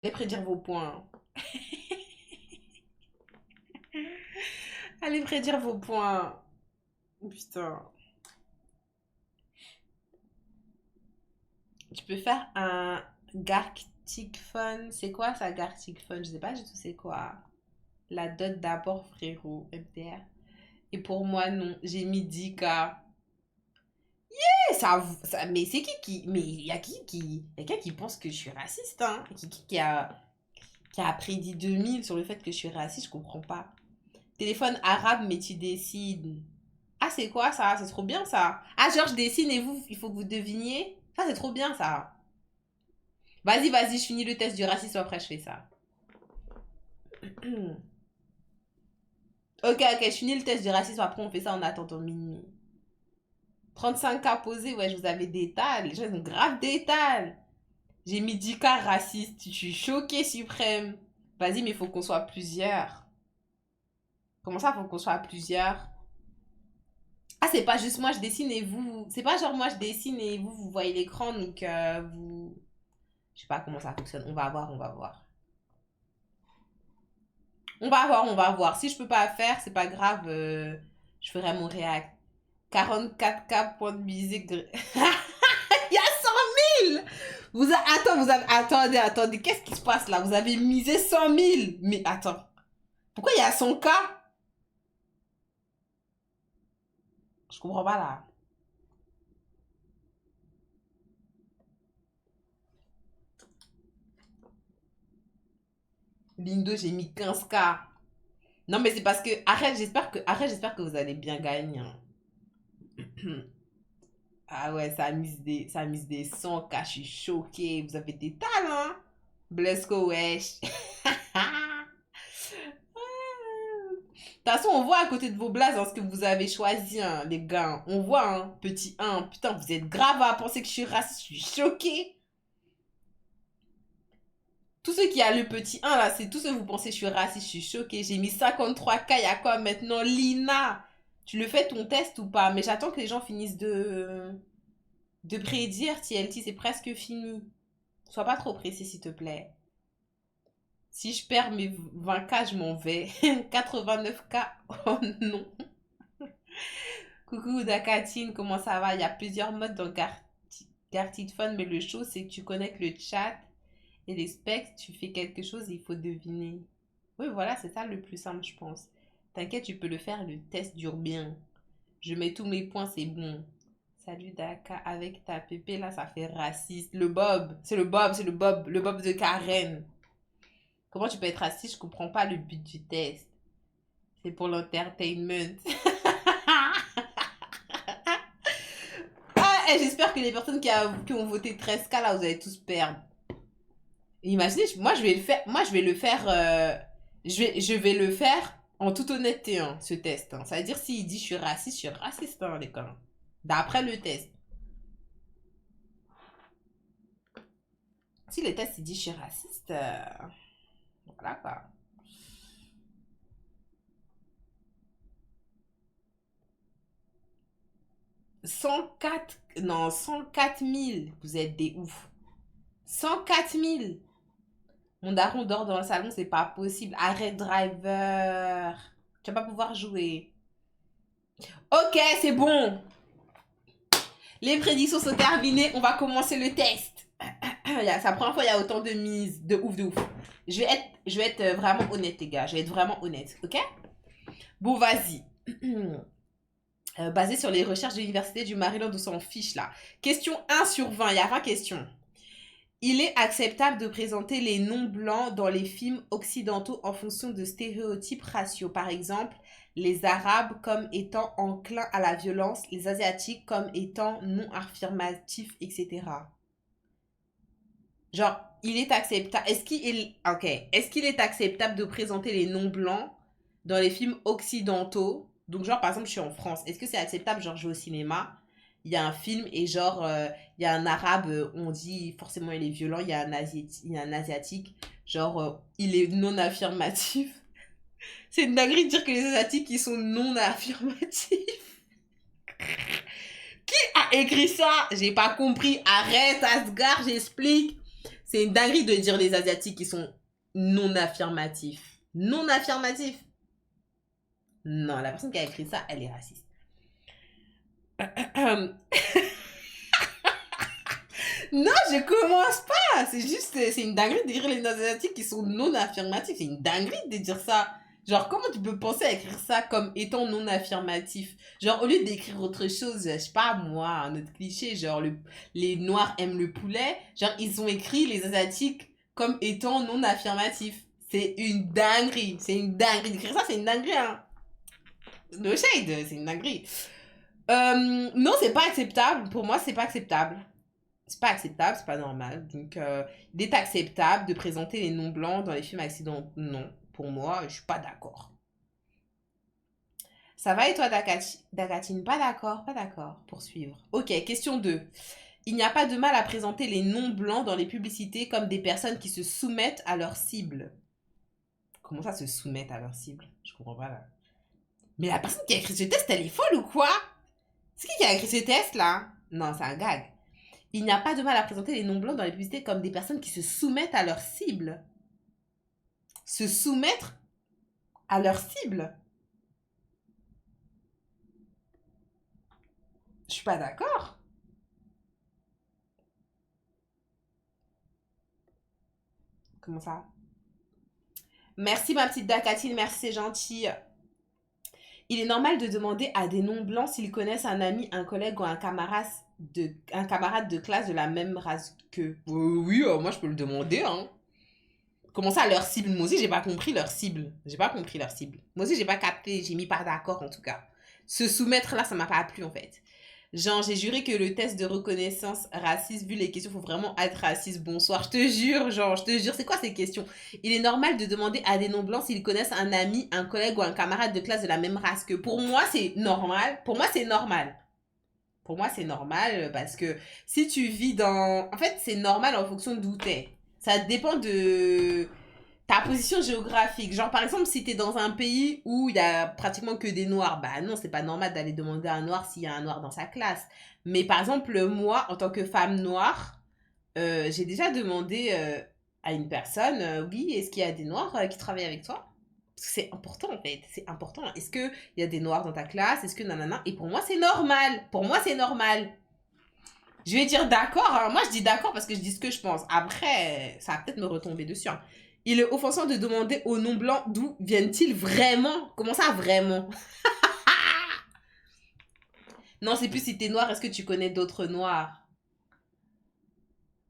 Allez prédire vos points. Allez prédire vos points. Putain. Tu peux faire un Gartic Fun. C'est quoi ça, Gartic Fun? Je sais pas du tout c'est quoi. La dot d'abord, frérot. MTR. Et pour moi, non. J'ai mis 10K. Mais c'est qui. Mais il y a qui. Il y a quelqu'un qui pense que je suis raciste, hein. Qui a prédit 2000 sur le fait que je suis raciste, je comprends pas. Téléphone arabe, mais tu dessines. Ah, c'est quoi ça? C'est trop bien ça. Ah, genre, je dessine et vous, il faut que vous deviniez. Ça, c'est trop bien ça. Vas-y, vas-y, je finis le test du racisme, après je fais ça. Ok, ok, je finis le test du racisme, après on fait ça en attendant minuit. 35K posés, ouais, je vous avais des tales. Les gens, ils ont grave des tales. J'ai mis 10K raciste. Je suis choquée, suprême. Vas-y, mais il faut qu'on soit plusieurs. Comment ça, faut qu'on soit plusieurs? Ah, c'est pas juste moi, je dessine et vous. C'est pas genre moi, je dessine et vous, vous voyez l'écran, donc vous. Je sais pas comment ça fonctionne. On va voir, on va voir. On va voir, on va voir. Si je peux pas faire, c'est pas grave. Je ferai mon réact. 44K points de musique. Il y a 100 000. Attends, attendez, attendez. Qu'est-ce qui se passe là? Vous avez misé 100 000. Mais attends. Pourquoi il y a 100K? Je comprends pas là. Lindo, j'ai mis 15K. Non, mais c'est parce que. Arrête, j'espère que vous allez bien gagner, hein. Ah ouais, ça a mis des 100K. Je suis choquée. Vous avez des talents. Blesco, wesh. De toute façon, on voit à côté de vos blazes hein, ce que vous avez choisi, hein, les gars. On voit, hein, petit 1. Putain, vous êtes grave à penser que je suis raciste. Je suis choquée. Tous ceux qui a le petit 1, là, c'est tous ceux que vous pensez que je suis raciste. Je suis choquée. J'ai mis 53K. Il y a quoi maintenant? Lina, tu le fais ton test ou pas? Mais j'attends que les gens finissent de prédire. TLT, c'est presque fini. Sois pas trop précis, s'il te plaît. Si je perds mes 20K, je m'en vais. 89K, oh non. Coucou Dakatine, comment ça va? Il y a plusieurs modes dans Gartic Fun, mais le show, c'est que tu connectes le chat et les specs, tu fais quelque chose et il faut deviner. Oui, voilà, c'est ça le plus simple, je pense. T'inquiète, tu peux le faire, le test dure bien. Je mets tous mes points, c'est bon. Salut Daka, avec ta pépé là, ça fait raciste. Le Bob, le Bob de Karen. Comment tu peux être raciste? Je comprends pas le but du test. C'est pour l'entertainment. Ah, j'espère que les personnes qui ont voté 13K là, vous allez tous perdre. Imaginez, moi je vais le faire, je vais le faire en toute honnêteté, hein, ce test, hein. Ça veut dire s'il dit je suis raciste, hein, les gars. D'après le test. Si le test il dit je suis raciste, voilà quoi. 104, non, 104 000, vous êtes des ouf. 104 000. Mon daron dort dans le salon, c'est pas possible. Arrête, driver. Tu vas pas pouvoir jouer. Ok, c'est bon. Les prédictions sont terminées. On va commencer le test. C'est la première fois qu'il y a autant de mises. De ouf, de ouf. Je vais être vraiment honnête, les gars. Je vais être vraiment honnête. Ok? Bon, vas-y. Basé sur les recherches de l'Université du Maryland, on s'en fiche là. Question 1 sur 20. Il y a 20 questions. Il est acceptable de présenter les non-blancs dans les films occidentaux en fonction de stéréotypes raciaux. Par exemple, les Arabes comme étant enclins à la violence, les Asiatiques comme étant non affirmatifs, etc. Genre, il est acceptable. Est-ce qu'il est acceptable de présenter les non-blancs dans les films occidentaux? Donc, genre, par exemple, je suis en France. Est-ce que c'est acceptable, genre, je vais au cinéma, il y a un film et genre, il y a un arabe, on dit forcément il est violent, il y a un asiatique, genre, il est non affirmatif. C'est une dinguerie de dire que les asiatiques, ils sont non affirmatifs. Qui a écrit ça? J'ai pas compris. Arrête, Asgard, j'explique. C'est une dinguerie de dire les Asiatiques qui sont non affirmatifs. Non affirmatifs. Non, la personne qui a écrit ça, elle est raciste. Non, je commence pas. C'est juste, c'est une dinguerie de dire les Asiatiques qui sont non affirmatifs. C'est une dinguerie de dire ça. Genre, comment tu peux penser à écrire ça comme étant non affirmatif? Genre, au lieu d'écrire autre chose, je sais pas moi, un autre cliché, genre les Noirs aiment le poulet, genre, ils ont écrit les Asiatiques comme étant non affirmatifs. C'est une dinguerie. C'est une dinguerie. D'écrire ça, c'est une dinguerie, hein. No shade, c'est une dinguerie. Non, c'est pas acceptable. Pour moi, c'est pas acceptable. C'est pas acceptable, c'est pas normal. Donc, il est acceptable de présenter les noms blancs dans les films accidentels. Non, pour moi, je suis pas d'accord. Ça va et toi, Dagatine? Pas d'accord, pas d'accord. Poursuivre. Ok, question 2. Il n'y a pas de mal à présenter les noms blancs dans les publicités comme des personnes qui se soumettent à leur cible. Comment ça, se soumettre à leur cible? Je comprends pas là. Mais la personne qui a écrit ce test, elle est folle ou quoi? C'est qui a écrit ce test là? Non, c'est un gag. Il n'y a pas de mal à présenter les noms blancs dans les publicités comme des personnes qui se soumettent à leur cible. Se soumettre à leur cible? Je suis pas d'accord. Comment ça? Merci ma petite Dakatine, merci, c'est gentil. Il est normal de demander à des noms blancs s'ils connaissent un ami, un collègue ou un camarade de classe de la même race qu'eux. Oui, moi je peux le demander, hein. Comment ça, leur cible? Moi aussi, j'ai pas compris leur cible. J'ai pas compris leur cible. Moi aussi, j'ai pas capté. J'ai mis pas d'accord, en tout cas. Se soumettre là, ça m'a pas plu, en fait. Genre, j'ai juré que le test de reconnaissance raciste, vu les questions, faut vraiment être raciste. Bonsoir, je te jure, genre, je te jure. C'est quoi ces questions? Il est normal de demander à des non-blancs s'ils connaissent un ami, un collègue ou un camarade de classe de la même race que. Pour moi, c'est normal. Pour moi, c'est normal. Pour moi, c'est normal parce que si tu vis dans... En fait, c'est normal en fonction d'où t'es. Ça dépend de ta position géographique. Genre, par exemple, si t'es dans un pays où il y a pratiquement que des noirs, bah non, c'est pas normal d'aller demander à un noir s'il y a un noir dans sa classe. Mais par exemple, moi, en tant que femme noire, j'ai déjà demandé à une personne, oui, est-ce qu'il y a des noirs qui travaillent avec toi? Parce que c'est important en fait, c'est important. Est-ce qu'il y a des noirs dans ta classe? Est-ce que nanana? Et pour moi, c'est normal. Pour moi, c'est normal. Je vais dire d'accord, hein. Moi je dis d'accord parce que je dis ce que je pense. Après, ça va peut-être me retomber dessus, hein. Il est offensant de demander aux non-blancs d'où viennent-ils vraiment? Comment ça, vraiment? Non, c'est plus si t'es noir, est-ce que tu connais d'autres noirs?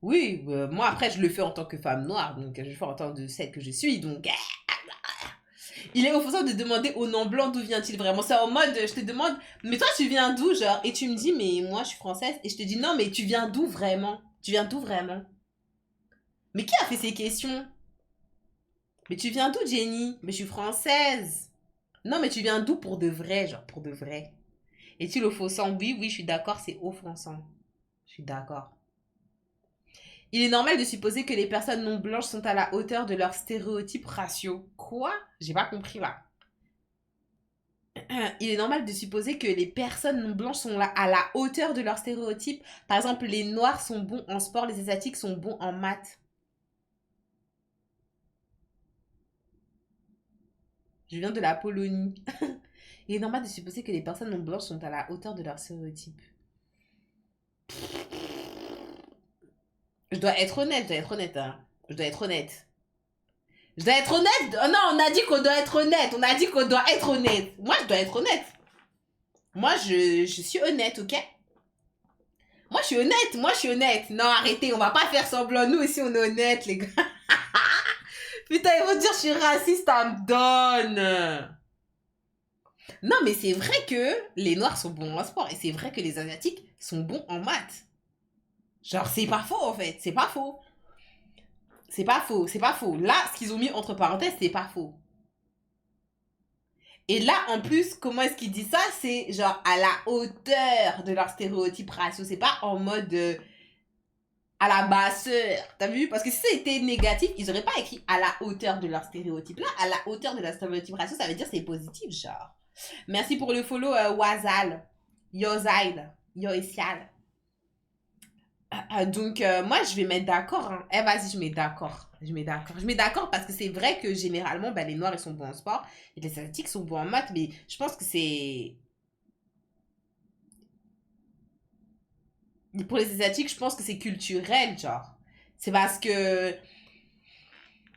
Oui, moi après je le fais en tant que femme noire, donc je le fais en tant que celle que je suis, donc... Il est offensant de demander aux non-blancs d'où vient-il vraiment. C'est en mode, je te demande, mais toi tu viens d'où, genre? Et tu me dis, mais moi je suis française. Et je te dis, non, mais tu viens d'où vraiment? Tu viens d'où vraiment? Mais qui a fait ces questions? Mais tu viens d'où, Jenny? Mais je suis française. Non, mais tu viens d'où pour de vrai, genre pour de vrai? Est-il offensant? Oui, oui, je suis d'accord, c'est offensant. Je suis d'accord. Il est normal de supposer que les personnes non blanches sont à la hauteur de leurs stéréotypes raciaux. Quoi? J'ai pas compris là. Il est normal de supposer que les personnes non blanches sont là à la hauteur de leurs stéréotypes. Par exemple, les noirs sont bons en sport, les asiatiques sont bons en maths. Je viens de la Pologne. Il est normal de supposer que les personnes non blanches sont à la hauteur de leurs stéréotypes. Je dois être honnête, je dois être honnête, hein. Je dois être honnête. Je dois être honnête. Oh non, on a dit qu'on doit être honnête. On a dit qu'on doit être honnête. Moi, je dois être honnête. Moi, je suis honnête, ok? Moi, je suis honnête. Moi, je suis honnête. Non, arrêtez. On va pas faire semblant. Nous aussi, on est honnête, les gars. Putain, ils vont dire que je suis raciste. Ça me donne. Non, mais c'est vrai que les Noirs sont bons en sport. Et c'est vrai que les Asiatiques sont bons en maths. Genre, c'est pas faux, en fait. C'est pas faux. C'est pas faux. C'est pas faux. Là, ce qu'ils ont mis entre parenthèses, c'est pas faux. Et là, en plus, comment est-ce qu'il dit ça? C'est genre à la hauteur de leurs stéréotypes raciaux. C'est pas en mode à la basseur. T'as vu? Parce que si c'était négatif, ils auraient pas écrit à la hauteur de leurs stéréotypes. Là, à la hauteur de leurs stéréotypes raciaux, ça veut dire c'est positif, genre. Merci pour le follow, Wazal. Yozail. Yoesial. Donc, moi, je vais mettre d'accord. Hein. Eh, vas-y, je mets d'accord. Je mets d'accord. Je mets d'accord parce que c'est vrai que généralement, bah, les Noirs, ils sont bons en sport et les Asiatiques sont bons en maths. Mais je pense que c'est... Pour les Asiatiques, je pense que c'est culturel, genre. C'est parce que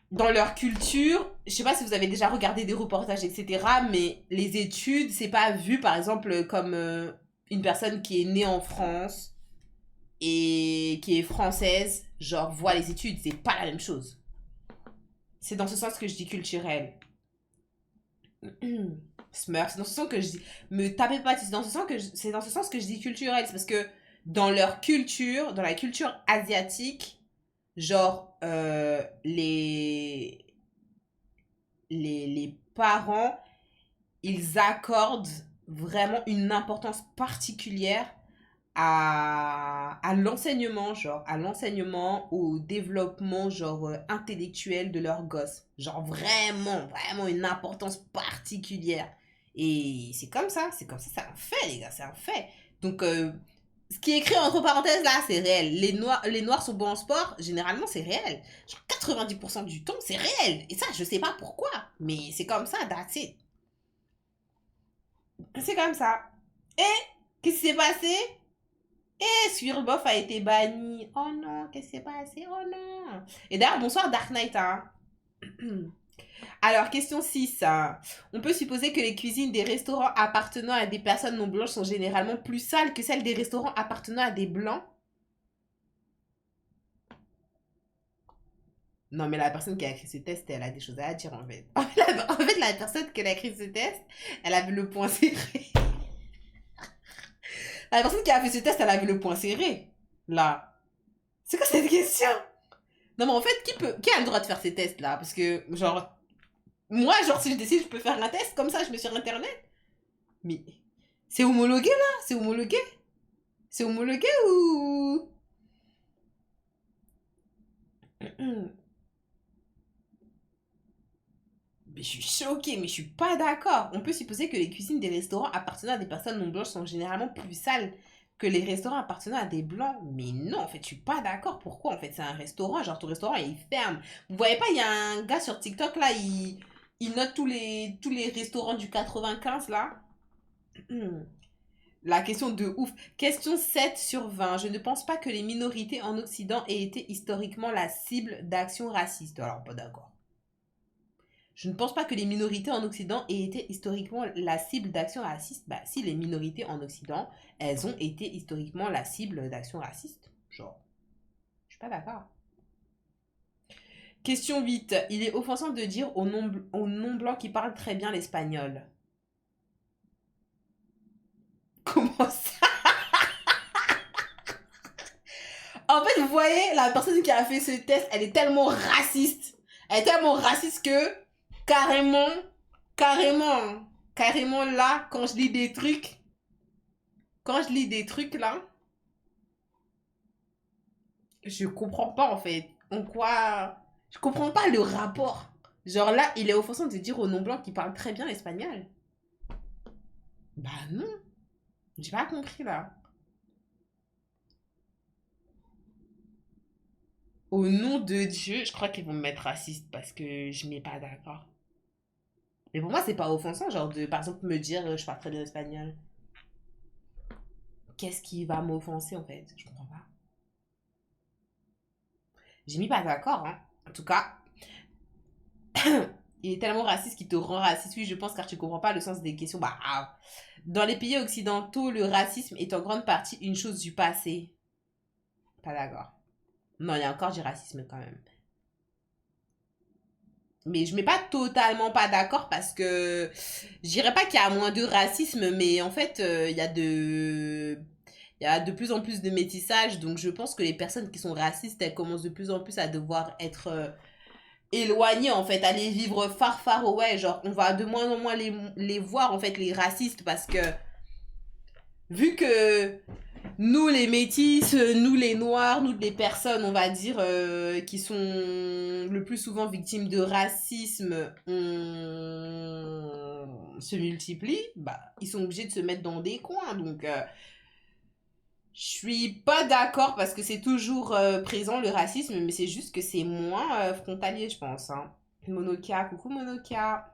dans leur culture, je sais pas si vous avez déjà regardé des reportages, etc., mais les études, c'est pas vu, par exemple, comme une personne qui est née en France et qui est française, genre, voit les études. C'est pas la même chose. C'est dans ce sens que je dis culturel. Smurf, c'est dans ce sens que je dis. Me tapez pas, c'est dans ce sens que c'est dans ce sens que je dis culturel. C'est parce que dans leur culture, dans la culture asiatique, genre, les parents, ils accordent vraiment une importance particulière à l'enseignement, genre, à l'enseignement, au développement, genre, intellectuel de leurs gosses. Genre, vraiment, vraiment une importance particulière. Et c'est comme ça, c'est un fait, les gars, c'est un fait. Donc, ce qui est écrit entre parenthèses là, c'est réel. Les noirs sont bons en sport, généralement, c'est réel. Genre, 90% du temps, c'est réel. Et ça, je sais pas pourquoi, mais c'est comme ça, that's it. C'est comme ça. Et, qu'est-ce qui s'est passé? Et Swirlbuff a été banni. Oh non, qu'est-ce qui s'est passé? Oh non. Et d'ailleurs, bonsoir Dark Knight. Hein. Alors, question 6. Hein. On peut supposer que les cuisines des restaurants appartenant à des personnes non blanches sont généralement plus sales que celles des restaurants appartenant à des blancs. Non, mais la personne qui a écrit ce test, elle a des choses à dire en fait. En fait, la personne qui a écrit ce test, elle avait le point serré. La personne qui a fait ce test, elle avait le point serré. Là. C'est quoi cette question? Non, mais en fait, qui a le droit de faire ces tests-là? Parce que, genre, moi, genre, si je décide, je peux faire un test comme ça, je mets sur Internet. Mais c'est homologué, là? C'est homologué? C'est homologué ou... Mais je suis choquée, mais je suis pas d'accord. On peut supposer que les cuisines des restaurants appartenant à des personnes non blanches sont généralement plus sales que les restaurants appartenant à des blancs. Mais non, en fait, je suis pas d'accord. Pourquoi? En fait, c'est un restaurant. Genre, ton restaurant, il ferme. Vous voyez pas, il y a un gars sur TikTok, là, il note tous les restaurants du 95, là. La question de ouf. Question 7 sur 20. Je ne pense pas que les minorités en Occident aient été historiquement la cible d'actions racistes. Alors, pas d'accord. Je ne pense pas que les minorités en Occident aient été historiquement la cible d'actions racistes. Bah, si les minorités en Occident, elles ont été historiquement la cible d'actions racistes. Genre, je suis pas d'accord. Question 8. Il est offensant de dire aux non-blancs qui parlent très bien l'espagnol. Comment ça? En fait, vous voyez, la personne qui a fait ce test, elle est tellement raciste. Elle est tellement raciste que, carrément, carrément, carrément là, quand je lis des trucs là, je comprends pas en fait. En quoi. Je comprends pas le rapport. Genre là, il est offensant de dire aux non-blancs qui parlent très bien espagnol. Bah non, j'ai pas compris là. Au nom de Dieu, je crois qu'ils vont me mettre raciste parce que je n'ai pas d'accord. Mais pour moi, c'est pas offensant, genre de par exemple me dire je parle très bien espagnol. Qu'est-ce qui va m'offenser en fait? Je comprends pas. J'ai mis pas d'accord, hein. En tout cas, il est tellement raciste qu'il te rend raciste. Oui, je pense, car tu comprends pas le sens des questions. Bah, ah. Dans les pays occidentaux, le racisme est en grande partie une chose du passé. Pas d'accord. Non, il y a encore du racisme quand même. Mais je mets pas totalement pas d'accord parce que je dirais pas qu'il y a moins de racisme, mais en fait, il y a de plus en plus de métissage. Donc, je pense que les personnes qui sont racistes, elles commencent de plus en plus à devoir être éloignées, en fait, aller vivre far away. Genre, on va de moins en moins les voir, en fait, les racistes, parce que vu que nous les métis, nous les noirs, nous les personnes, on va dire, qui sont le plus souvent victimes de racisme, on se multiplie, bah, ils sont obligés de se mettre dans des coins. Donc, Je suis pas d'accord parce que c'est toujours présent le racisme, mais c'est juste que c'est moins frontalier, je pense. Hein. Monoka, coucou Monoka.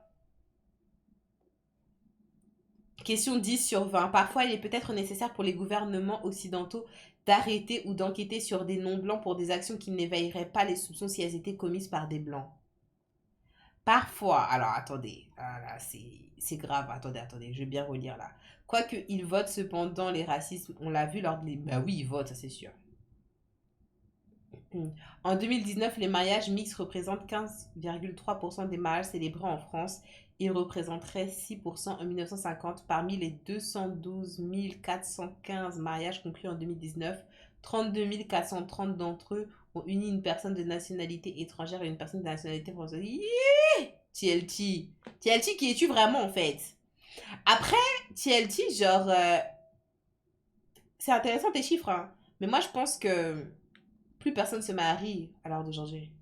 Question 10 sur 20. Parfois, il est peut-être nécessaire pour les gouvernements occidentaux d'arrêter ou d'enquêter sur des non-blancs pour des actions qui n'éveilleraient pas les soupçons si elles étaient commises par des blancs. Parfois, alors attendez, ah là, c'est grave, attendez, je vais bien relire là. Quoique ils votent cependant les racistes, on l'a vu lors des... Bah oui, ils votent, ça c'est sûr. En 2019, les mariages mixtes représentent 15,3% des mariages célébrés en France. Ils représenteraient 6% en 1950. Parmi les 212 415 mariages conclus en 2019, 32 430 d'entre eux ont uni une personne de nationalité étrangère et une personne de nationalité française. TLT. TLT, qui es-tu vraiment en fait? Après, TLT, genre, c'est intéressant tes chiffres, hein. Mais moi je pense que plus personne se marie à l'heure d'aujourd'hui.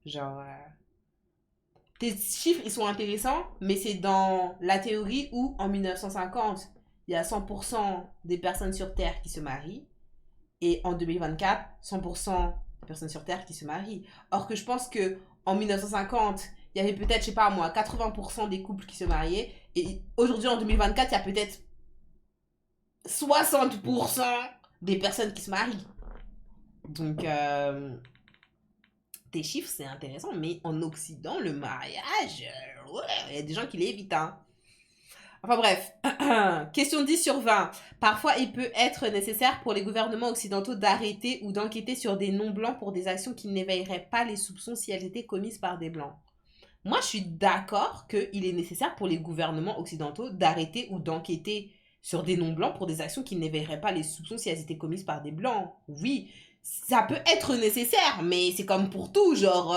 Genre, tes chiffres, ils sont intéressants, mais c'est dans la théorie où, en 1950, il y a 100% des personnes sur Terre qui se marient, et en 2024, 100% des personnes sur Terre qui se marient. Or que je pense que en 1950, il y avait peut-être, je sais pas moi, 80% des couples qui se mariaient, et aujourd'hui, en 2024, il y a peut-être 60% des personnes qui se marient. Donc, tes chiffres, c'est intéressant, mais en Occident, le mariage, ouais, il y a des gens qui l'évitent. Hein. Enfin bref, question 10 sur 20. Parfois, il peut être nécessaire pour les gouvernements occidentaux d'arrêter ou d'enquêter sur des non-blancs pour des actions qui n'éveilleraient pas les soupçons si elles étaient commises par des blancs. Moi, je suis d'accord qu'il est nécessaire pour les gouvernements occidentaux d'arrêter ou d'enquêter sur des non-blancs pour des actions qui n'éveilleraient pas les soupçons si elles étaient commises par des blancs. Oui, ça peut être nécessaire, mais c'est comme pour tout, genre,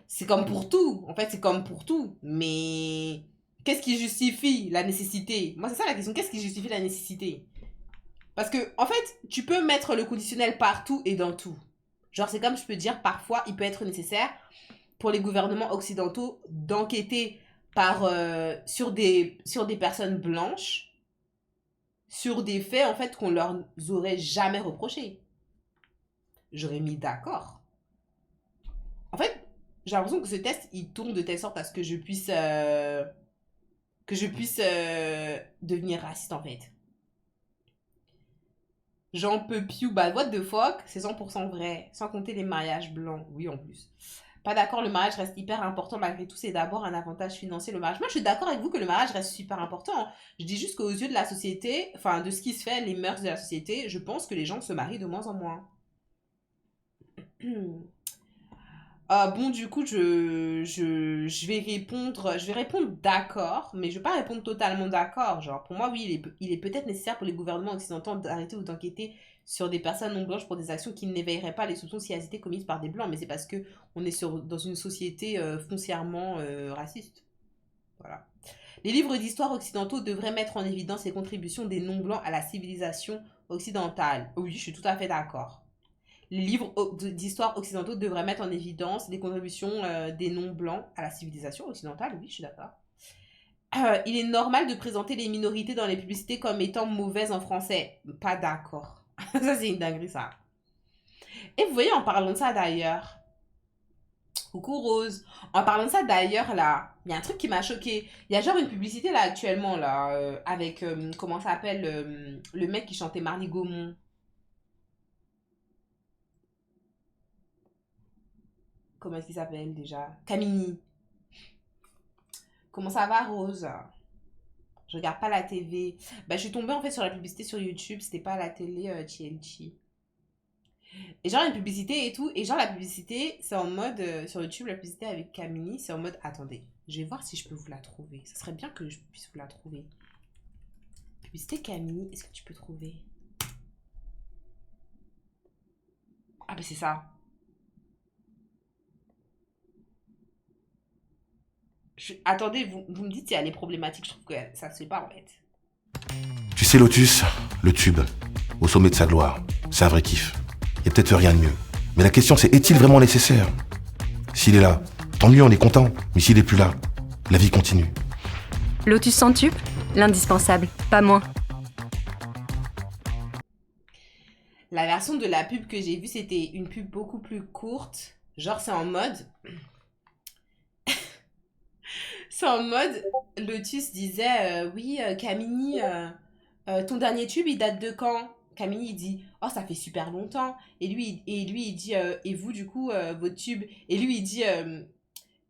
c'est comme pour tout. En fait, c'est comme pour tout. Mais qu'est-ce qui justifie la nécessité? Moi, c'est ça la question. Qu'est-ce qui justifie la nécessité? Parce que, en fait, tu peux mettre le conditionnel partout et dans tout. Genre, c'est comme je peux dire, parfois, il peut être nécessaire pour les gouvernements occidentaux d'enquêter sur des personnes blanches sur des faits, en fait, qu'on leur aurait jamais reproché. J'aurais mis d'accord. En fait, j'ai l'impression que ce test, il tourne de telle sorte à ce que je puisse devenir raciste, en fait. J'en peux plus. Bah, what the fuck? C'est 100% vrai. Sans compter les mariages blancs. Oui, en plus. Pas d'accord, le mariage reste hyper important malgré tout. C'est d'abord un avantage financier, le mariage. Moi, je suis d'accord avec vous que le mariage reste super important. Je dis juste qu'aux yeux de la société, enfin, de ce qui se fait, les mœurs de la société, je pense que les gens se marient de moins en moins. Bon, du coup, je vais répondre d'accord, mais je vais pas répondre totalement d'accord. Genre, pour moi, oui, il est peut-être nécessaire pour les gouvernements occidentaux d'arrêter ou d'enquêter sur des personnes non blanches pour des actions qui n'éveilleraient pas les soupçons si elles étaient commises par des blancs, mais c'est parce que on est dans une société foncièrement raciste. Voilà. Les livres d'histoire occidentaux devraient mettre en évidence les contributions des non-blancs à la civilisation occidentale. Oui, je suis tout à fait d'accord. Les livres d'histoire occidentaux devraient mettre en évidence les contributions des non-blancs à la civilisation occidentale. Oui, je suis d'accord. Il est normal de présenter les minorités dans les publicités comme étant mauvaises en français. Pas d'accord. Ça, c'est une dinguerie, ça. Et vous voyez, en parlant de ça d'ailleurs, coucou Rose, en parlant de ça d'ailleurs, là, il y a un truc qui m'a choqué. Il y a genre une publicité là actuellement, là, avec, comment ça s'appelle, le mec qui chantait Marley Gaumont. Comment est-ce qu'il s'appelle déjà? Camini. Comment ça va, Rose? Je regarde pas la TV. Bah, je suis tombée en fait sur la publicité sur YouTube. C'était pas à la télé TLT. Et genre, une publicité et tout. Et genre, la publicité, c'est en mode. Sur YouTube, la publicité avec Camini, c'est en mode. Attendez, je vais voir si je peux vous la trouver. Ça serait bien que je puisse vous la trouver. Publicité Camini, est-ce que tu peux trouver? Ah, bah, c'est ça. Attendez, vous me dites si elle est problématique. Je trouve que ça se fait pas en fait. Tu sais, Lotus, le tube, au sommet de sa gloire, c'est un vrai kiff. Il n'y a peut-être rien de mieux. Mais la question c'est, est-il vraiment nécessaire? S'il est là, tant mieux, on est content. Mais s'il est plus là, la vie continue. Lotus sans tube, l'indispensable, pas moins. La version de la pub que j'ai vue, c'était une pub beaucoup plus courte. Genre, c'est en mode... C'est en mode... Lotus disait, oui, Camini, ton dernier tube, il date de quand? Camini, il dit, oh, ça fait super longtemps. Et lui il dit, et vous, du coup, votre tube? Et lui, il dit...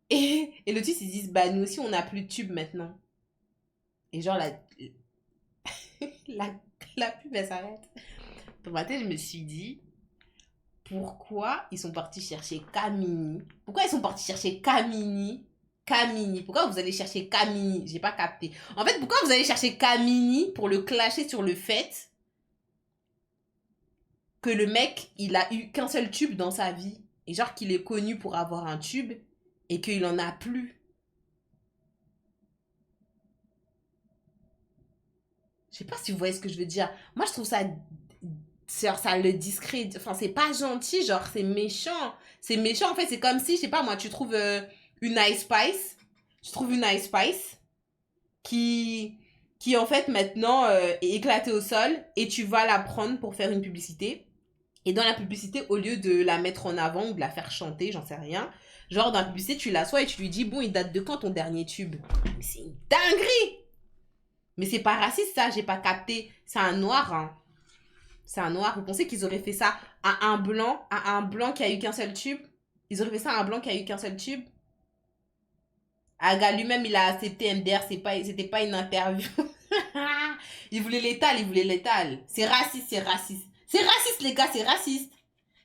et Lotus, ils disent, bah, nous aussi, on n'a plus de tube maintenant. Et genre, la, la pub, elle s'arrête. Dans ma tête, je me suis dit, pourquoi ils sont partis chercher Camini? Pourquoi ils sont partis chercher Camini? Camini. Pourquoi vous allez chercher Camini? J'ai pas capté. En fait, pourquoi vous allez chercher Camini pour le clasher sur le fait que le mec, il a eu qu'un seul tube dans sa vie? Et genre qu'il est connu pour avoir un tube et qu'il en a plus. Je sais pas si vous voyez ce que je veux dire. Moi, je trouve ça... Genre, ça le discrédite. Enfin, c'est pas gentil, genre, c'est méchant. C'est méchant, en fait, c'est comme si, je sais pas, moi, tu trouves une Ice Spice. Tu trouves une Ice Spice qui en fait, maintenant, est éclatée au sol et tu vas la prendre pour faire une publicité. Et dans la publicité, au lieu de la mettre en avant ou de la faire chanter, j'en sais rien, genre, dans la publicité, tu l'assois et tu lui dis, bon, il date de quand ton dernier tube? Mais c'est une dinguerie! Mais c'est pas raciste, ça, j'ai pas capté. C'est un noir, hein. C'est un noir. Vous pensez qu'ils auraient fait ça à un blanc qui a eu qu'un seul tube? Ils auraient fait ça à un blanc qui a eu qu'un seul tube? Aga lui-même, il a accepté MDR, c'était pas une interview. Il voulait l'étal. C'est raciste, c'est raciste. C'est raciste, les gars, c'est raciste.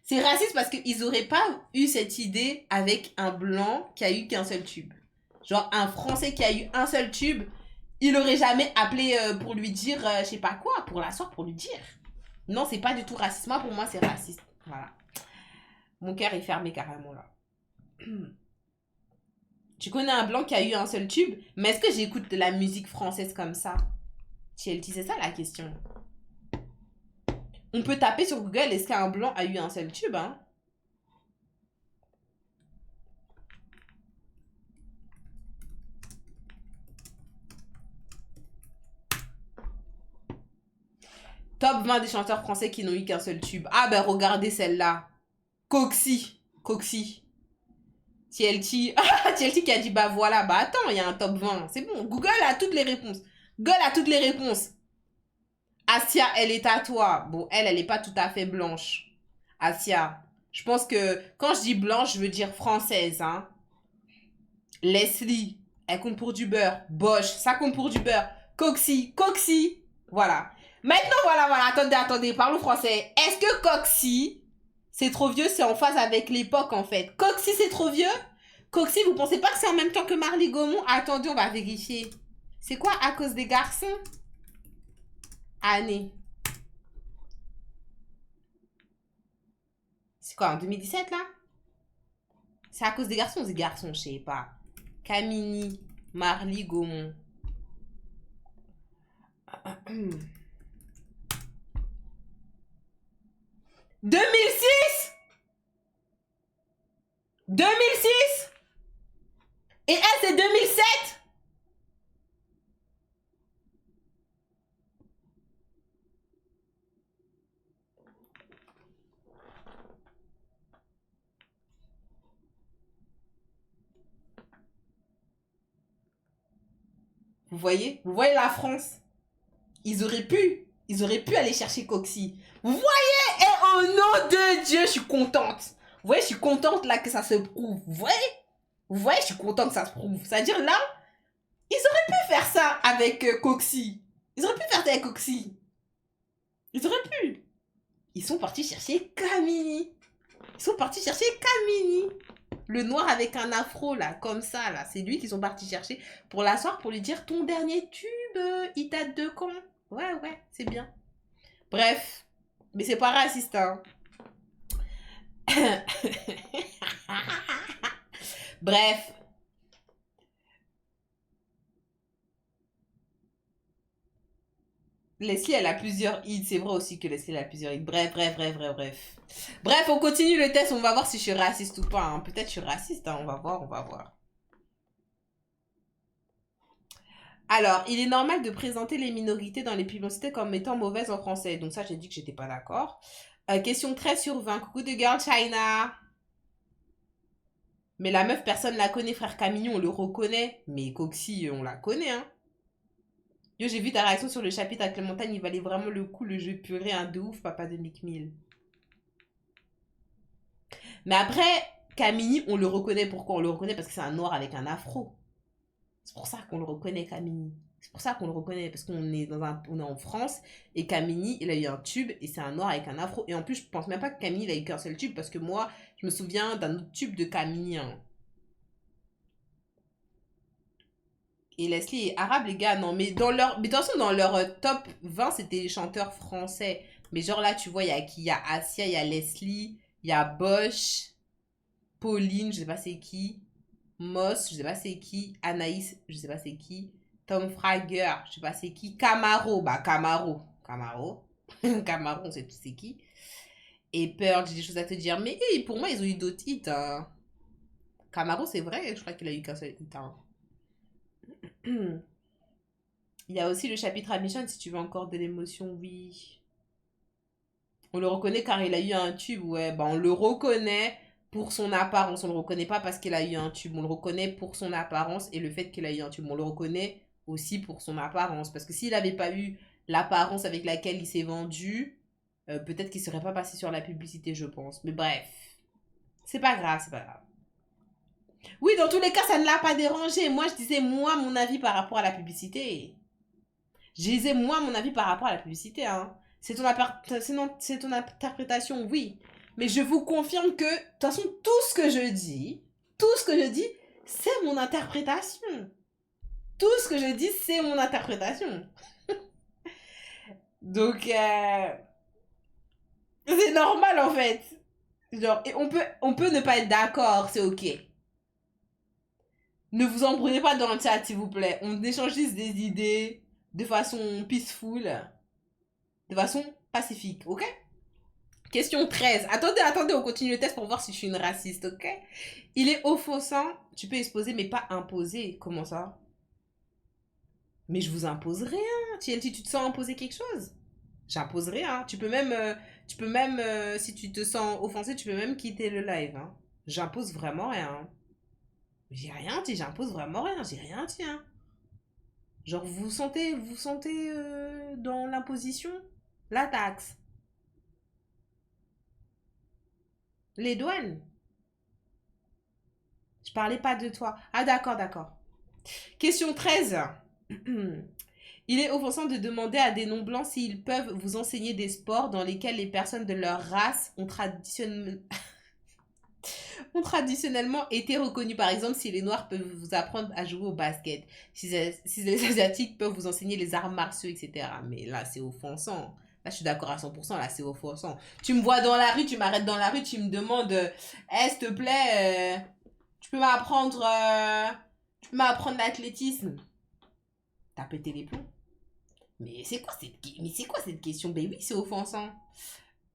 C'est raciste parce qu'ils auraient pas eu cette idée avec un blanc qui a eu qu'un seul tube. Genre, un Français qui a eu un seul tube, il aurait jamais appelé pour lui dire, je sais pas quoi, pour l'asseoir, pour lui dire. Non, c'est pas du tout raciste. Moi, pour moi, c'est raciste. Voilà. Mon cœur est fermé carrément là. Tu connais un blanc qui a eu un seul tube, mais est-ce que j'écoute de la musique française comme ça? TLT, c'est ça la question. On peut taper sur Google, est-ce qu'un blanc a eu un seul tube, hein? Top 20 des chanteurs français qui n'ont eu qu'un seul tube. Ah ben regardez celle-là. Coxy. TLT. Ah, TLT qui a dit bah voilà, bah attends, il y a un top 20. C'est bon, Google a toutes les réponses. Asia, elle est à toi. Bon, elle est pas tout à fait blanche. Asia. Je pense que quand je dis blanche, je veux dire française, hein. Leslie, elle compte pour du beurre. Bosch, ça compte pour du beurre. Coxy. Voilà. Maintenant, voilà. Attendez, parlons français. Est-ce que Coxy, c'est trop vieux, c'est en phase avec l'époque, en fait? Coxy, c'est trop vieux? Coxy, vous pensez pas que c'est en même temps que Marly Gaumont? Attendez, on va vérifier. C'est quoi à cause des garçons? Année. C'est quoi, en 2017, là? C'est à cause des garçons ou des garçons? Je sais pas. Camini, Marly Gaumont. 2006. 2006. Et elle, c'est 2007. Vous voyez la France? Ils auraient pu aller chercher Coxy. Vous voyez? Et au nom de Dieu, je suis contente. Vous voyez, je suis contente là que ça se prouve. Vous voyez, je suis contente que ça se prouve. C'est-à-dire là, ils auraient pu faire ça avec Coxy. Ils auraient pu. Ils sont partis chercher Camini. Le noir avec un afro là, comme ça là. C'est lui qu'ils sont partis chercher pour l'asseoir, pour lui dire ton dernier tube, il date de quand? Ouais, c'est bien. Bref, mais c'est pas raciste, hein. Bref. Leslie, elle a plusieurs hits. C'est vrai aussi que Leslie, elle a plusieurs hits. Bref. Bref, on continue le test. On va voir si je suis raciste ou pas, hein. Peut-être je suis raciste, hein. On va voir. Alors, il est normal de présenter les minorités dans les publicités comme étant mauvaises en français. Donc ça, j'ai dit que j'étais pas d'accord. Question 13 sur 20. Coucou de Girl China. Mais la meuf, personne la connaît, frère Camille, on le reconnaît. Mais Coxy, on la connaît, hein. Yo, j'ai vu ta réaction sur le chapitre à Clémentine, il valait vraiment le coup, le jeu puré, un de ouf, papa de Mick Mill. Mais après, Camille, on le reconnaît. Pourquoi on le reconnaît? Parce que c'est un noir avec un afro. C'est pour ça qu'on le reconnaît, Camille. C'est pour ça qu'on le reconnaît, parce qu'on est on est en France, et Camille, il a eu un tube, et c'est un noir avec un afro. Et en plus, je pense même pas que Camille, il a eu qu'un seul tube, parce que moi, je me souviens d'un autre tube de Camille, hein. Et Leslie est arabe, les gars, non, mais dans leur, mais de toute façon, dans leur top 20, c'était les chanteurs français. Mais genre là, tu vois, il y a qui? Il y a Asia, il y a Leslie, il y a Bosch, Pauline, je sais pas c'est qui, Moss, je sais pas c'est qui, Anaïs, je sais pas c'est qui, Tom Frager, je sais pas c'est qui, Camaro, bah Camaro, Camaro, on sait tous c'est qui. Et Pearl, j'ai des choses à te dire, mais pour moi, ils ont eu d'autres hits, hein. Camaro, c'est vrai, je crois qu'il a eu qu'un seul hit, hein. Il y a aussi le chapitre Amichon, si tu veux encore de l'émotion, oui. On le reconnaît car il a eu un tube, ouais, bah on le reconnaît pour son apparence, on le reconnaît pas parce qu'il a eu un tube, on le reconnaît pour son apparence et le fait qu'il a eu un tube, on le reconnaît aussi pour son apparence, parce que s'il n'avait pas eu l'apparence avec laquelle il s'est vendu, peut-être qu'il serait pas passé sur la publicité, je pense. Mais bref, c'est pas grave, c'est pas grave. Oui, dans tous les cas, ça ne l'a pas dérangé. Moi, je disais, moi, mon avis par rapport à la publicité. Je disais, moi, mon avis par rapport à la publicité, hein. C'est ton interprétation, oui. Mais je vous confirme que, de toute façon, tout ce que je dis, c'est mon interprétation. Tout ce que je dis, c'est mon interprétation. Donc, c'est normal, en fait. Genre, et on peut ne pas être d'accord, c'est ok. Ne vous embrouillez pas dans le chat, s'il vous plaît. On échange juste des idées de façon peaceful, de façon pacifique, ok? Question 13. Attendez, on continue le test pour voir si je suis une raciste, ok? Il est offensant, tu peux exposer mais pas imposer. Comment ça? Mais je vous impose rien. TNT, tu te sens imposer quelque chose? J'impose rien. Tu peux même, si tu te sens offensé, tu peux même quitter le live, hein. J'impose vraiment rien. J'ai rien dit, j'impose vraiment rien. J'ai rien dit, hein. Genre, vous sentez dans l'imposition? La taxe. Les douanes. Je parlais pas de toi. Ah, d'accord. Question 13. Il est offensant de demander à des non-blancs s'ils peuvent vous enseigner des sports dans lesquels les personnes de leur race ont traditionnellement été reconnues. Par exemple, si les noirs peuvent vous apprendre à jouer au basket, si les asiatiques peuvent vous enseigner les arts martiaux, etc. Mais là, c'est offensant. Là, je suis d'accord à 100%, là, c'est offensant. Tu me vois dans la rue, tu m'arrêtes dans la rue, tu me demandes, s'il te plaît, tu peux m'apprendre l'athlétisme. T'as pété les plombs. Mais c'est quoi cette question? Ben oui, c'est offensant.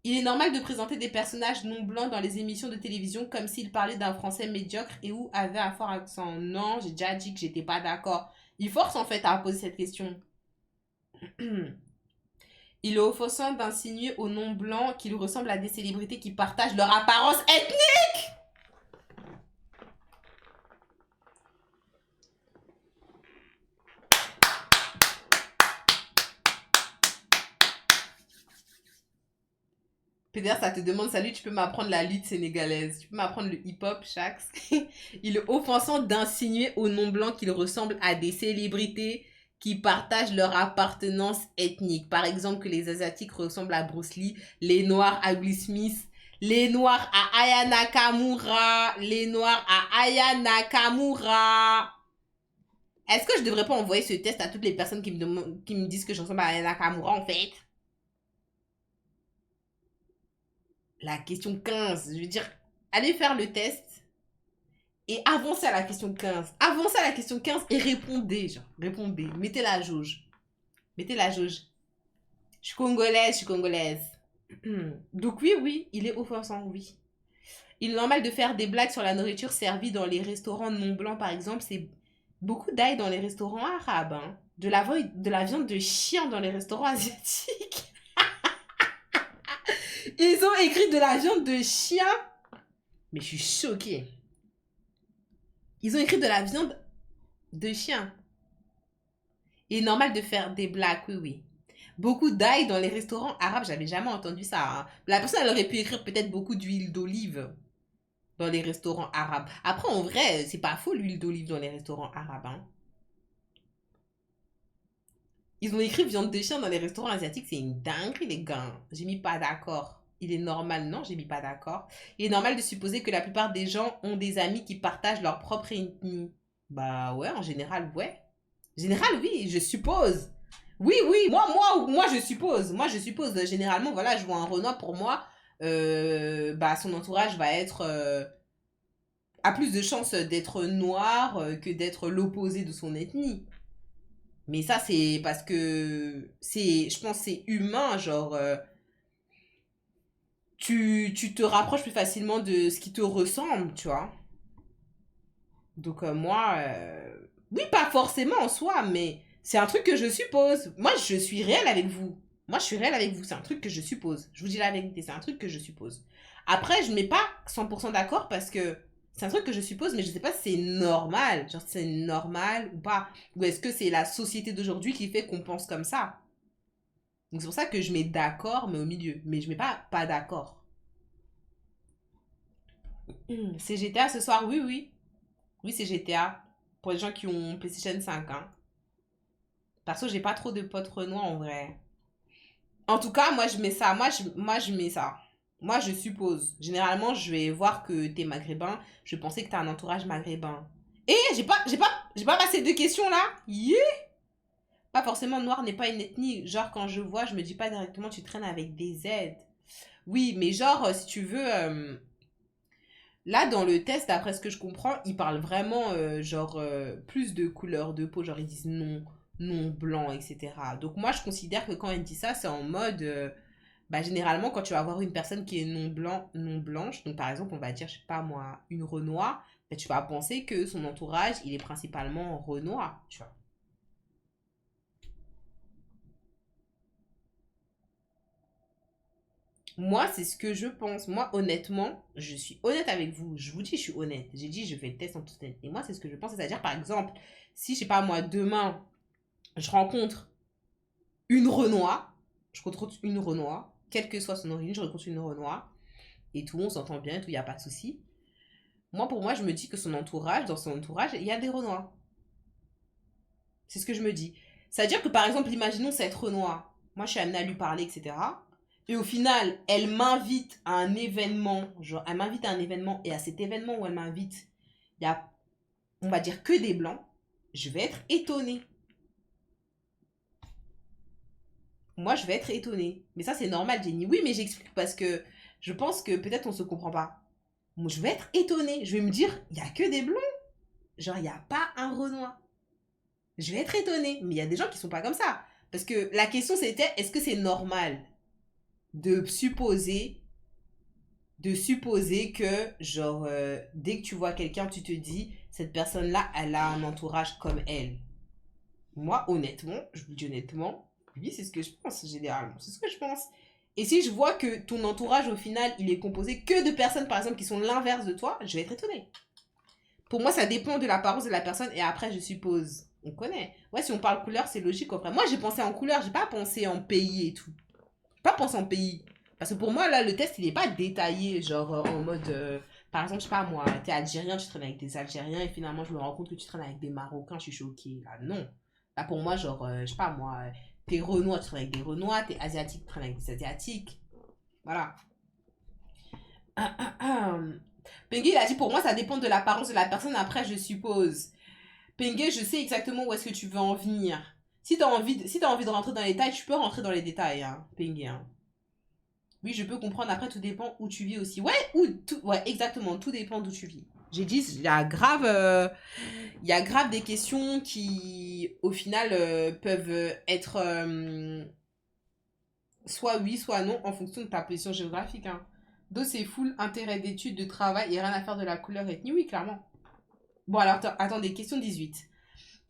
Il est normal de présenter des personnages non blancs dans les émissions de télévision comme s'ils parlaient d'un français médiocre et ou avaient un fort accent. Non, j'ai déjà dit que j'étais pas d'accord. Il force en fait à poser cette question. Il est offensant d'insinuer aux non-blancs qu'ils ressemblent à des célébrités qui partagent leur apparence ethnique. PDR, ça te demande, salut, tu peux m'apprendre la lutte sénégalaise. Tu peux m'apprendre le hip-hop, Shax. Il est offensant d'insinuer aux non-blancs qu'ils ressemblent à des célébrités qui partagent leur appartenance ethnique. Par exemple, que les Asiatiques ressemblent à Bruce Lee, les Noirs à Will Smith, les Noirs à Aya Nakamura, les Noirs à Aya Nakamura. Est-ce que je devrais pas envoyer ce test à toutes les personnes qui me disent que je ressemble à Aya Nakamura, en fait? La question 15, je veux dire, allez faire le test et avancez à la question 15. Avancez à la question 15 et répondez, genre, répondez. Mettez la jauge. Mettez la jauge. Je suis congolaise. Donc oui, il est offensant, oui. Il est normal de faire des blagues sur la nourriture servie dans les restaurants non blancs, par exemple. C'est beaucoup d'ail dans les restaurants arabes, hein. De la viande de chien dans les restaurants asiatiques. Ils ont écrit de la viande de chien. Mais je suis choquée. Ils ont écrit de la viande de chien. Il est normal de faire des blagues, oui, oui. Beaucoup d'ail dans les restaurants arabes, j'avais jamais entendu ça. Hein. La personne, elle aurait pu écrire peut-être beaucoup d'huile d'olive dans les restaurants arabes. Après, en vrai, c'est pas faux l'huile d'olive dans les restaurants arabes. Hein. Ils ont écrit viande de chien dans les restaurants asiatiques, c'est une dinguerie, les gars. J'ai mis pas d'accord. Il est normal, non, j'ai mis pas d'accord. Il est normal de supposer que la plupart des gens ont des amis qui partagent leur propre ethnie. Bah ouais, en général, ouais. En général, oui, je suppose. Oui, oui, moi, je suppose. Moi, je suppose. Généralement, voilà, je vois un Renoir pour moi. Bah, son entourage va être a plus de chances d'être noir que d'être l'opposé de son ethnie. Mais ça, c'est parce que je pense, c'est humain. Genre, tu te rapproches plus facilement de ce qui te ressemble, tu vois. Donc, moi, oui, pas forcément en soi, mais c'est un truc que je suppose. Moi, je suis réelle avec vous. Moi, je suis réelle avec vous. C'est un truc que je suppose. Je vous dis la vérité, c'est un truc que je suppose. Après, je ne mets pas 100% d'accord parce que c'est un truc que je suppose, mais je ne sais pas si c'est normal. Genre, c'est normal ou pas. Ou est-ce que c'est la société d'aujourd'hui qui fait qu'on pense comme ça? Donc, c'est pour ça que je mets d'accord, mais au milieu. Mais je mets pas d'accord. C'est GTA ce soir? Oui, oui. Oui, c'est GTA. Pour les gens qui ont PlayStation 5, hein. Perso, j'ai pas trop de potes renois en vrai. En tout cas, moi, je mets ça. Moi, je mets ça. Moi, je suppose. Généralement, je vais voir que t'es maghrébin. Je pensais que t'as un entourage maghrébin. Et j'ai pas passé deux questions là. Yeah. Pas forcément noir n'est pas une ethnie. Genre, quand je vois, je me dis pas directement tu traînes avec des Z. Oui, mais genre, si tu veux, là, dans le test, d'après ce que je comprends, ils parlent vraiment, genre, plus de couleur de peau. Genre, ils disent non, non blanc, etc. Donc, moi, je considère que quand ils disent ça, c'est en mode. Bah, généralement, quand tu vas avoir une personne qui est non blanc, non blanche, donc par exemple, on va dire, je sais pas moi, une Renoir, bah, tu vas penser que son entourage, il est principalement Renoir, tu vois. Moi, c'est ce que je pense. Moi, honnêtement, je suis honnête avec vous. Je vous dis, je suis honnête. J'ai dit, je fais le test en toute honnêteté. Et moi, c'est ce que je pense. C'est-à-dire, par exemple, si, je sais pas moi, demain, je rencontre une Renoir, je rencontre une Renoir, quelle que soit son origine, je rencontre une Renoir, et tout, on s'entend bien, et tout, il n'y a pas de souci. Moi, pour moi, je me dis que son entourage, dans son entourage, il y a des Renoirs. C'est ce que je me dis. C'est-à-dire que, par exemple, imaginons cette Renoir. Moi, je suis amenée à lui parler, etc. Et au final, elle m'invite à un événement. Genre, elle m'invite à un événement. Et à cet événement où elle m'invite, il y a, on va dire, que des blancs. Je vais être étonnée. Moi, je vais être étonnée. Mais ça, c'est normal, Jenny. Oui, mais j'explique parce que je pense que peut-être on se comprend pas. Moi, je vais être étonnée. Je vais me dire, il y a que des blancs. Genre, il n'y a pas un Renoir. Je vais être étonnée. Mais il y a des gens qui sont pas comme ça. Parce que la question, c'était, est-ce que c'est normal de supposer que, genre, dès que tu vois quelqu'un, tu te dis, cette personne-là, elle a un entourage comme elle. Moi, honnêtement, je vous dis honnêtement, oui, c'est ce que je pense, généralement. C'est ce que je pense. Et si je vois que ton entourage, au final, il est composé que de personnes, par exemple, qui sont l'inverse de toi, je vais être étonnée. Pour moi, ça dépend de l'apparence de la personne. Et après, je suppose, on connaît. Ouais, si on parle couleur, c'est logique, en vrai. Moi, j'ai pensé en couleur, j'ai pas pensé en pays et tout. J'ai pas pensé en pays. Parce que pour moi, là, le test, il est pas détaillé, genre, en mode... par exemple, je sais pas, moi, t'es algérien, tu traînes avec des Algériens, et finalement, je me rends compte que tu traînes avec des Marocains, je suis choquée. Là, non. Là, pour moi, genre, je sais pas, moi, t'es Renoir, tu traînes avec des Renois, t'es Asiatique, tu traînes avec des Asiatiques. Voilà. Pengue, il a dit, pour moi, ça dépend de l'apparence de la personne, après, je suppose. Pengue, je sais exactement où est-ce que tu veux en venir. Si t'as envie, si t'as envie de rentrer dans les détails, tu peux rentrer dans les détails, hein, Pengue, hein. Oui, je peux comprendre. Après, tout dépend où tu vis aussi. Ouais, ouais, exactement. Tout dépend d'où tu vis. J'ai dit, il y a grave des questions qui, au final, peuvent être soit oui, soit non, en fonction de ta position géographique. Hein. Donc, c'est full intérêt d'études, de travail et rien à faire de la couleur ethnie. Oui, clairement. Bon, alors, attendez, question 18.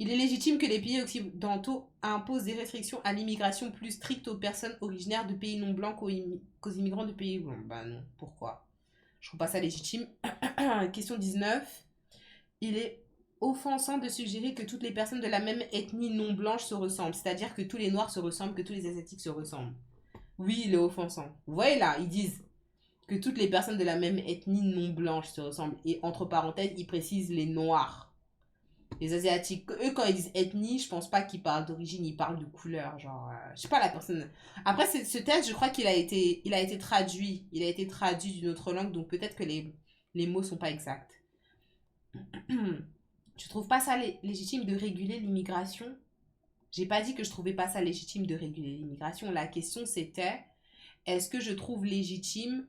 Il est légitime que les pays occidentaux imposent des restrictions à l'immigration plus strictes aux personnes originaires de pays non blancs qu'aux immigrants de pays blancs. Bah non, pourquoi? Je trouve pas ça légitime. Question 19. Il est offensant de suggérer que toutes les personnes de la même ethnie non blanche se ressemblent. C'est-à-dire que tous les noirs se ressemblent, que tous les asiatiques se ressemblent. Oui, il est offensant. Vous voyez là, ils disent que toutes les personnes de la même ethnie non blanche se ressemblent. Et entre parenthèses, ils précisent les noirs. Les asiatiques, eux quand ils disent ethnie, je pense pas qu'ils parlent d'origine, ils parlent de couleur, genre, je sais pas la personne. Après ce test, je crois il a été traduit, il a été traduit d'une autre langue, donc peut-être que les mots sont pas exacts. Tu trouves pas ça légitime de réguler l'immigration? J'ai pas dit que je trouvais pas ça légitime de réguler l'immigration. La question c'était, est-ce que je trouve légitime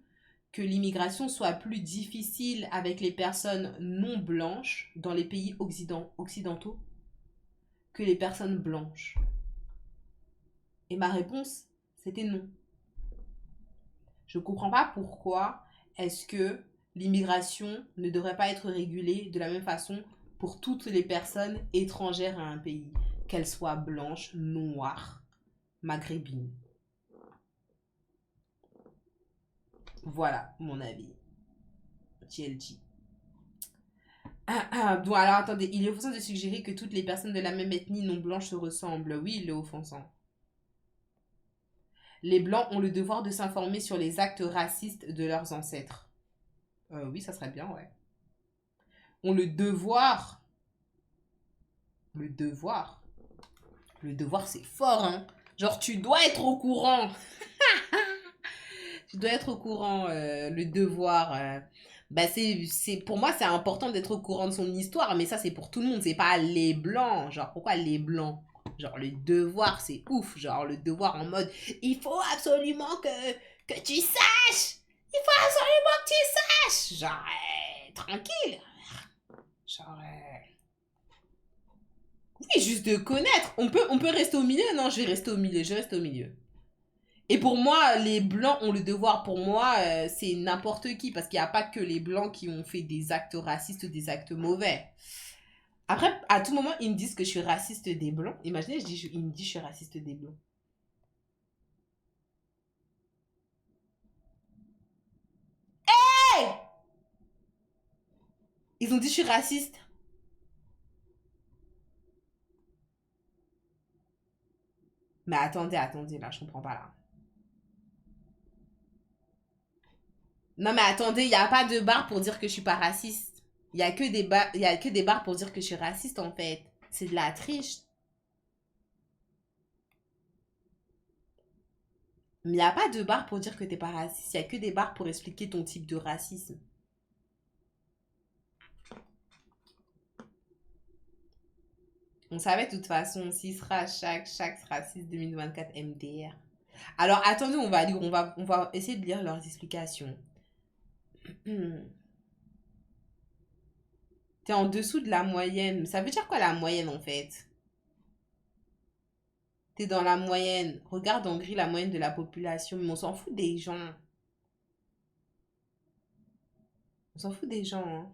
que l'immigration soit plus difficile avec les personnes non blanches dans les pays occidentaux que les personnes blanches? Et ma réponse, c'était non. Je ne comprends pas pourquoi est-ce que l'immigration ne devrait pas être régulée de la même façon pour toutes les personnes étrangères à un pays, qu'elles soient blanches, noires, maghrébines. Voilà mon avis. TLG. Bon, alors attendez, il est offensant de suggérer que toutes les personnes de la même ethnie non blanche se ressemblent. Oui, il est offensant. Les blancs ont le devoir de s'informer sur les actes racistes de leurs ancêtres. Oui, ça serait bien, ouais. Ont le devoir. Le devoir. Le devoir, c'est fort, hein. Genre, tu dois être au courant. Tu dois être au courant, le devoir. Bah pour moi, c'est important d'être au courant de son histoire, mais ça, c'est pour tout le monde. C'est pas les blancs. Genre, pourquoi les blancs? Genre, le devoir, c'est ouf. Genre, le devoir en mode, il faut absolument que tu saches. Il faut absolument que tu saches. Genre, tranquille. Genre, oui, juste de connaître. On peut rester au milieu? Non, je vais rester au milieu. Je reste au milieu. Et pour moi, les blancs ont le devoir. Pour moi, c'est n'importe qui. Parce qu'il n'y a pas que les blancs qui ont fait des actes racistes ou des actes mauvais. Après, à tout moment, ils me disent que je suis raciste des blancs. Imaginez, ils me disent que je suis raciste des blancs. Hey! Ils ont dit que je suis raciste. Mais attendez, là, je comprends pas là. Non, mais attendez, il n'y a pas de barre pour dire que je suis pas raciste. Il y a que des barres pour dire que je suis raciste, en fait. C'est de la triche. Mais il n'y a pas de barre pour dire que t'es pas raciste. Il n'y a que des barres pour expliquer ton type de racisme. On savait de toute façon, s'il sera chaque raciste 2024 MDR. Alors attendez, on va essayer de lire leurs explications. T'es en dessous de la moyenne. Ça veut dire quoi la moyenne en fait? T'es dans la moyenne. Regarde en gris la moyenne de la population. Mais on s'en fout des gens. On s'en fout des gens, hein.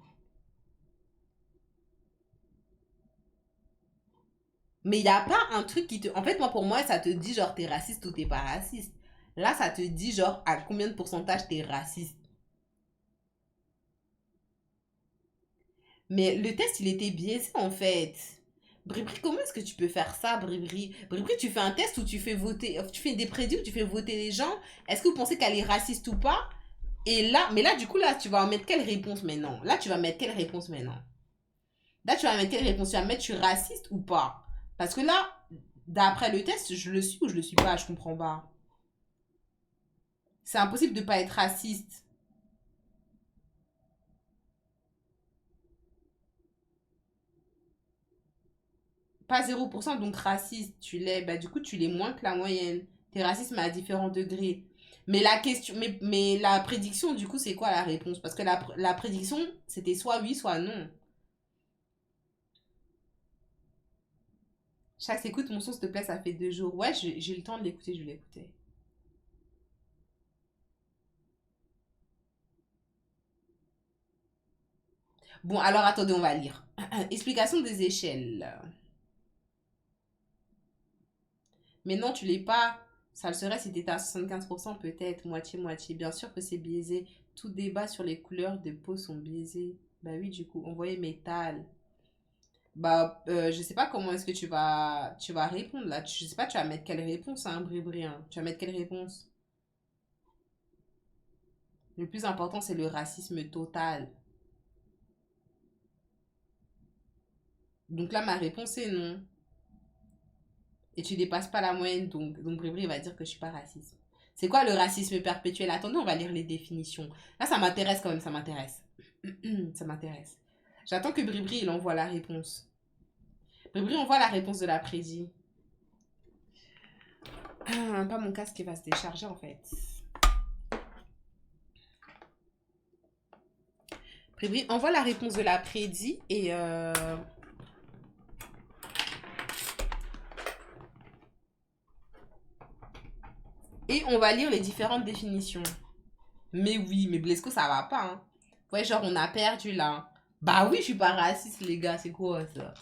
Mais il n'y a pas un truc qui te... En fait, moi, pour moi, ça te dit genre t'es raciste ou t'es pas raciste. Là, ça te dit genre à combien de pourcentage t'es raciste. Mais le test, il était biaisé en fait. Bribri, comment est-ce que tu peux faire ça, Bribri? Bribri, tu fais un test où tu fais voter, tu fais des prédits où tu fais voter les gens. Est-ce que vous pensez qu'elle est raciste ou pas? Et là, mais là, du coup, là, tu vas en mettre quelle réponse maintenant? Là, tu vas mettre quelle réponse maintenant? Là, tu vas mettre quelle réponse? Tu vas mettre je suis raciste ou pas? Parce que là, d'après le test, je le suis ou je le suis pas? Je comprends pas. C'est impossible de pas être raciste. Pas 0%, donc raciste, tu l'es. Bah, du coup, tu l'es moins que la moyenne. T'es raciste, mais à différents degrés. Mais la question, mais la prédiction, du coup, c'est quoi la réponse? Parce que la prédiction, c'était soit oui, soit non. Chaque écoute, mon son, s'il te plaît, ça fait 2 jours. Ouais, j'ai eu le temps de l'écouter, je vais l'écouter. Bon, alors attendez, on va lire. Explication des échelles. Mais non, tu l'es pas. Ça le serait si t'étais à 75% peut-être, moitié-moitié. Bien sûr que c'est biaisé. Tout débat sur les couleurs de peau sont biaisés. Bah oui, du coup, envoyer métal. Bah, je sais pas comment est-ce que tu vas répondre là. Je sais pas, tu vas mettre quelle réponse, hein, Bribri, hein. Tu vas mettre quelle réponse? Le plus important, c'est le racisme total. Donc là, ma réponse est non. Et tu dépasses pas la moyenne, donc Bribri va dire que je suis pas raciste. C'est quoi le racisme perpétuel? Attendez, on va lire les définitions. Là, ça m'intéresse quand même, ça m'intéresse. Ça m'intéresse. J'attends que Bribri, il envoie la réponse. Bribri, envoie la réponse de la prédit. Pas mon casque qui va se décharger en fait. Bribri, envoie la réponse de la prédit et on va lire les différentes définitions. Mais oui, mais Blesco, ça va pas, hein. Ouais, genre, on a perdu là. Bah oui, je suis pas raciste, les gars, c'est quoi ça?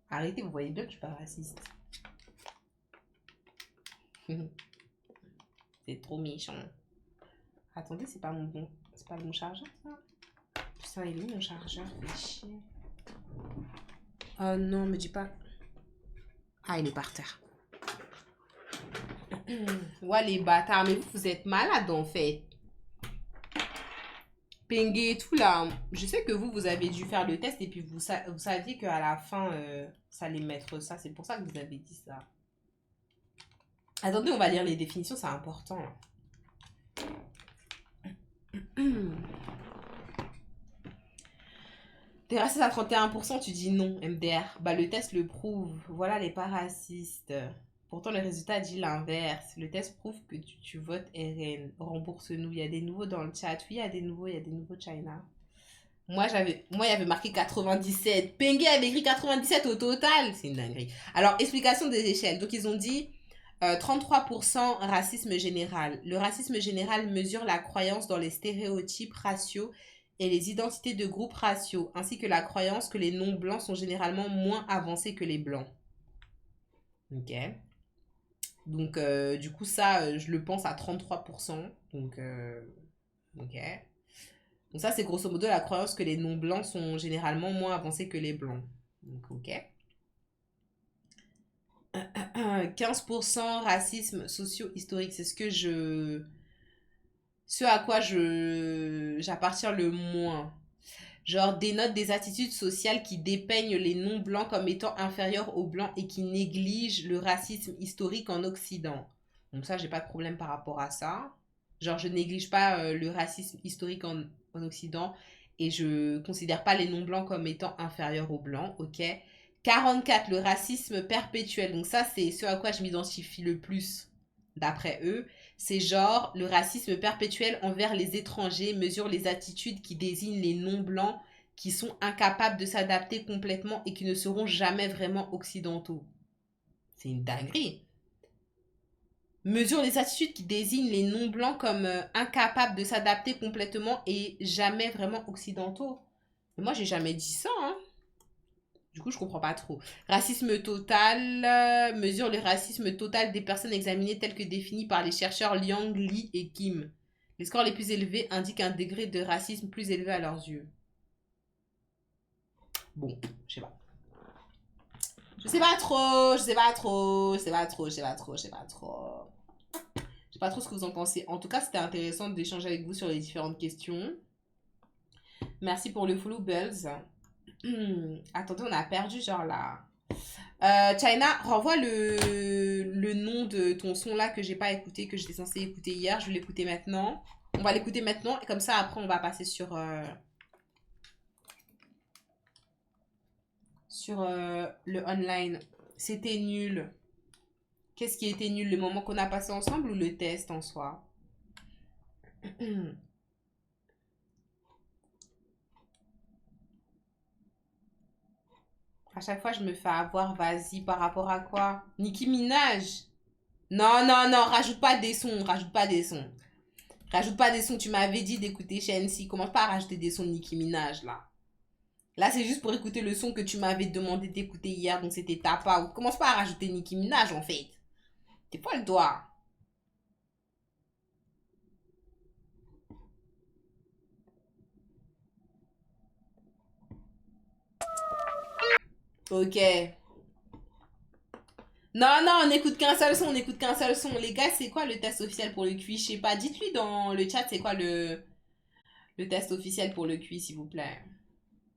Arrêtez, vous voyez bien que je suis pas raciste. C'est trop méchant. Attendez, c'est pas le bon chargeur, ça? Putain, il est où mon chargeur? Fait chier. Oh non, me dis pas. Ah, il est par terre. Ouais, les bâtards, mais vous êtes malades en fait. Pengue et tout là. Je sais que vous avez dû faire le test et puis vous saviez qu'à la fin, ça allait mettre ça. C'est pour ça que vous avez dit ça. Attendez, on va lire les définitions, c'est important. T'es raciste à 31%, tu dis non, MDR. Bah, le test le prouve. Voilà les pas racistes. Pourtant, le résultat dit l'inverse. Le test prouve que tu votes RN. Rembourse-nous. Il y a des nouveaux dans le chat. Oui, il y a des nouveaux China. Moi, il y avait marqué 97. Pengue avait écrit 97 au total. C'est une dinguerie. Alors, explication des échelles. Donc, ils ont dit 33% racisme général. Le racisme général mesure la croyance dans les stéréotypes raciaux et les identités de groupes raciaux, ainsi que la croyance que les non-blancs sont généralement moins avancés que les blancs. Ok. Donc, du coup, ça, je le pense à 33%. Donc, ok. Donc, ça, c'est grosso modo la croyance que les non-blancs sont généralement moins avancés que les blancs. Donc, ok. 15% racisme socio-historique. C'est ce à quoi j'appartiens le moins. Genre, dénote des attitudes sociales qui dépeignent les non-blancs comme étant inférieurs aux blancs et qui négligent le racisme historique en Occident. Donc ça, j'ai pas de problème par rapport à ça. Genre, je néglige pas le racisme historique en Occident et je considère pas les non-blancs comme étant inférieurs aux blancs, ok. 44, le racisme perpétuel. Donc ça, c'est ce à quoi je m'identifie le plus, d'après eux. C'est genre, le racisme perpétuel envers les étrangers mesure les attitudes qui désignent les non-blancs qui sont incapables de s'adapter complètement et qui ne seront jamais vraiment occidentaux. C'est une dinguerie. Mesure les attitudes qui désignent les non-blancs comme incapables de s'adapter complètement et jamais vraiment occidentaux. Mais moi, j'ai jamais dit ça, hein. Du coup, je comprends pas trop. Racisme total mesure le racisme total des personnes examinées tel que défini par les chercheurs Liang, Li et Kim. Les scores les plus élevés indiquent un degré de racisme plus élevé à leurs yeux. Bon, je sais pas. Je sais pas trop, je sais pas trop, je sais pas trop, je sais pas trop, je sais pas trop. Je sais pas trop ce que vous en pensez. En tout cas, c'était intéressant d'échanger avec vous sur les différentes questions. Merci pour le follow, Bells. Attendez, on a perdu genre là. China, renvoie le nom de ton son là que j'ai pas écouté, que j'étais censée écouter hier. Je vais l'écouter maintenant. On va l'écouter maintenant et comme ça après on va passer sur le online. C'était nul. Qu'est-ce qui était nul? Le moment qu'on a passé ensemble ou le test en soi? À chaque fois, je me fais avoir, vas-y, par rapport à quoi? Nicki Minaj? Non, non, non, rajoute pas des sons, rajoute pas des sons. Rajoute pas des sons, tu m'avais dit d'écouter Shensi. Commence pas à rajouter des sons de Nicki Minaj, là. Là, c'est juste pour écouter le son que tu m'avais demandé d'écouter hier, donc c'était Tapa. Commence pas à rajouter Nicki Minaj, en fait. Des fois, elle doit. Ok. Non, non, on n'écoute qu'un seul son, on n'écoute qu'un seul son. Les gars, c'est quoi le test officiel pour le QI? Je sais pas. Dites-lui dans le chat, c'est quoi le test officiel pour le QI, s'il vous plaît.